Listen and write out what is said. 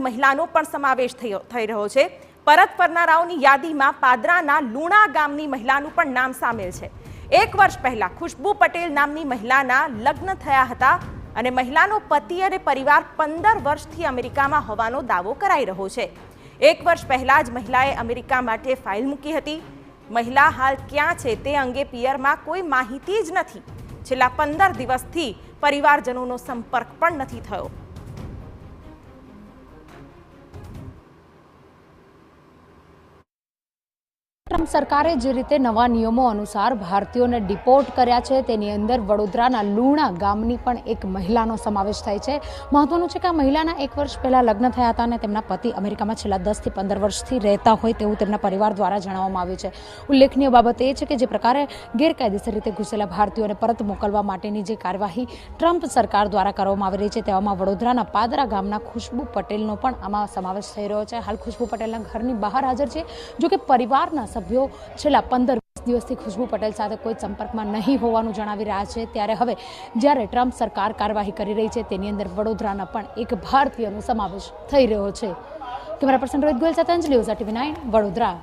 મહિલાનો પણ સમાવેશ થઈ રહ્યો છે। પરત ફરનારાઓની યાદીમાં પાદરાના લુણા ગામની મહિલાનું પણ નામ સામેલ છે। 1 વર્ષ પહેલા ખુશ્બુ પટેલ નામની મહિલાના લગ્ન થયા હતા અને મહિલાનો પતિ અને પરિવાર 15 વર્ષથી અમેરિકામાં હોવાનો દાવો કરાઈ રહ્યો છે। 1 વર્ષ પહેલા જ મહિલાએ અમેરિકા માટે ફાઇલ મૂકી હતી। મહિલા હાલ ક્યાં છે તે અંગે પિયરમાં કોઈ માહિતી જ નથી। છેલ્લા 15 દિવસથી પરિવારજનોનો સંપર્ક પણ નથી થયો। ટ્રમ્પ સરકારે જે રીતે નવા નિયમો અનુસાર ભારતીયોને ડિપોર્ટ કર્યા છે તેની અંદર વડોદરાના લુણા ગામની પણ એક મહિલાનો સમાવેશ થાય છે। મહત્વનું છે કે આ મહિલાના 1 વર્ષ પહેલા લગ્ન થયા હતા અને તેમના પતિ અમેરિકામાં છેલ્લા 10 થી 15 વર્ષથી રહેતા હોય તેવું તેમના પરિવાર દ્વારા જણાવવામાં આવ્યું છે। ઉલ્લેખનીય બાબત એ છે કે જે પ્રકારે ગેરકાયદેસર રીતે ઘૂસેલા ભારતીયોને પરત મોકલવા માટેની જે કાર્યવાહી ટ્રમ્પ સરકાર દ્વારા કરવામાં આવી રહી છે તેવામાં વડોદરાના પાદરા ગામના ખુશ્બુ પટેલનો પણ આમાં સમાવેશ થઈ રહ્યો છે। હાલ ખુશ્બુ પટેલના ઘરની બહાર હાજર છે। જો કે પરિવારના સભ્યો છેલ્લા 15-20 દિવસથી ખુશ્બુ પટેલ સાથે કોઈ સંપર્કમાં નહીં હોવાનું જણાવી રહ્યા છે। ત્યારે હવે જ્યારે ટ્રમ્પ સરકાર કાર્યવાહી કરી રહી છે તેની અંદર વડોદરાના પણ એક ભારતીયનો સમાવેશ થઈ રહ્યો છે। કેમેરા પર્સન રોહિત ગોયલ સાથે અંજલિ ઓઝા, TV9 વડોદરા।